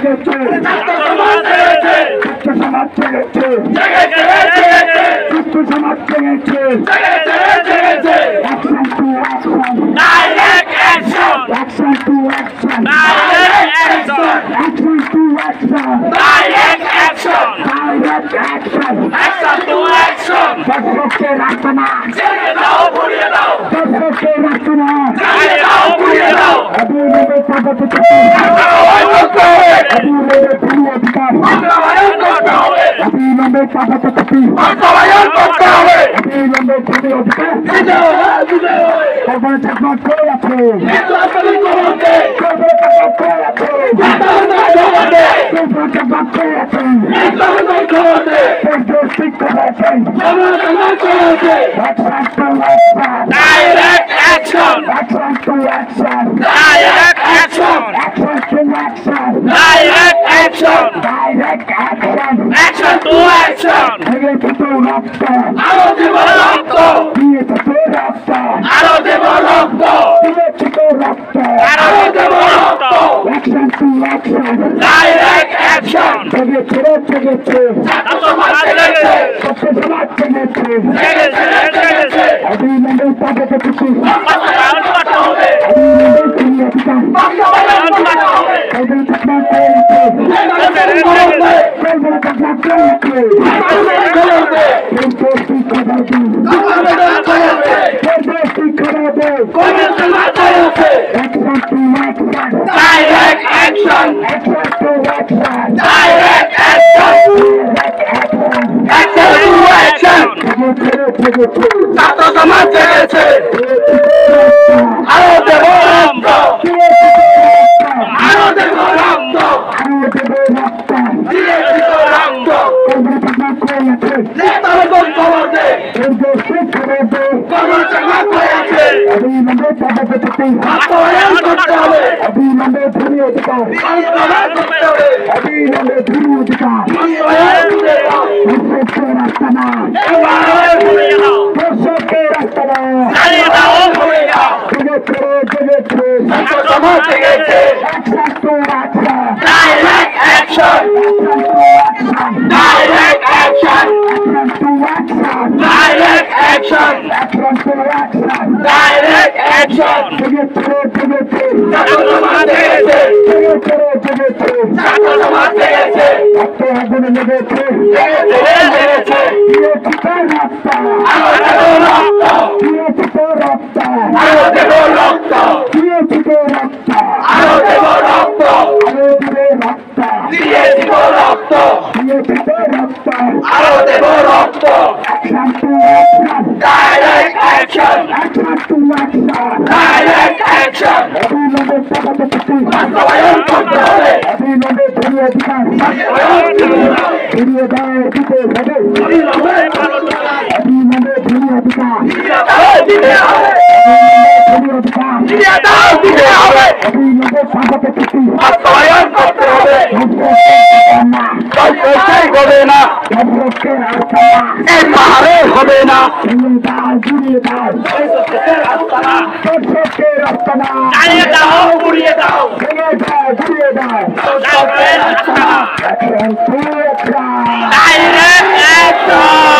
জেগেছে ছাত্র সমাজ জেগেছে ছাত্র সমাজ জেগেছে action to action direct action action to action direct action action to action direct action direct action action to action দর্শককে রাখবে না জেগে দাও ঘুরিয়ে দাও দর্শককে রাখবে না জেগে দাও ঘুরিয়ে দাও অবিলম্বে পদত্যাগ করতে হবে অবিলম্বে ভূমি অধিকার বাস্তবায়ন করতে হবে অবিলম্বে পদত্যাগ বাস্তবায়ন করতে হবে অবিলম্বে ভূমি অধিকার দিতে হবে কর্মী চাকমা করে আছে নির্বাচনী কমিটি কর্মী চাকমা করে আছে কর্মী চাকমা করে আছে নির্বাচনী কমিটি কেন্দ্রীয় শিক্ষক আছে কর্মী চাকমা করে আছে action to action direct action action to action direct action action to action direct action direct action action to action দিয়েছে তো রক্ত আরো দেব রক্ত দিয়েছে তো রক্ত আরো দেব রক্ত দিয়েছে তো রক্ত আরো দেব রক্ত action to action direct action জেগেছে ছাত্র সমাজ জেগেছে ছাত্র সমাজ জেগেছে জেগেছে অবিলম্বে পদত্যাগ বাস্তবায়ন করতে হবে অবিলম্বে ভূমি অধিকার বাস্তবায়ন করতে হবে কর্মী চাকমা করে আছে কর্মী চাকমা করে আছে কেন্দ্রীয় শিক্ষক আছে কেন্দ্রীয় শিক্ষক আছে কর্মী চাকমা করে আছে action to action direct action action to action direct action action to action ছাত্র সমাজ জেগেছে আরো দেব রক্ত আরো দেব রক্ত আরো দেব রক্ত দিয়েছি তো রক্ত কর্মী চাকমা করে আছে নির্বাচনী কমিটি কেন্দ্রীয় শিক্ষক আছে কর্মী চাকমা করে আছে অবিলম্বে পদত্যাগ বাস্তবায়ন করতে হবে অবিলম্বে ভূমি অধিকার বাস্তবায়ন করতে হবে অবিলম্বে ভূমি অধিকার বাস্তবায়ন করতে হবে দর্শককে রাস্তা না দর্শককে রাস্তা না চালিয়ে দাও ঘুরিয়ে দাও জেগেছে ছাত্র সমাজ জেগেছে action to action direct action direct action action to action direct action action to action direct action জেগেছে ছাত্র সমাজ জেগেছে ছাত্র সমাজ জেগেছে ছাত্র আন্দোলন লেগেছে জেগেছে দিয়েছি তো রক্ত আরো দেব রক্ত দিয়েছি তো রক্ত আরো দেব রক্ত দিয়েছি তো রক্ত আরো দেব রক্ত আরো দেব রক্ত দিয়েছি তো রক্ত দিয়েছি তো রক্ত আরো দেব রক্ত action to action direct action action to action direct action অবিলম্বে পদত্যাগ বাস্তবায়ন করতে হবে অবিলম্বে ভূমি অধিকার বাস্তবায়ন করতে হবে ফিরিয়ে দাও দিতে হবে অবিলম্বে অবিলম্বে ভূমি অধিকার দিতে হবে ভূমি অধিকার দিতে হবে অবিলম্বে পদত্যাগ বাস্তবায়ন করতে হবে হবে না দর্শককে রাস্তা না এই পাহাড়ে হবে না ঘুরিয়ে দাও দর্শককে রাস্তা না চালিয়ে দাও ঘুরিয়ে দাও ভেঙে দাও ঘুরিয়ে দাও দর্শককে রাস্তা না action to action direct action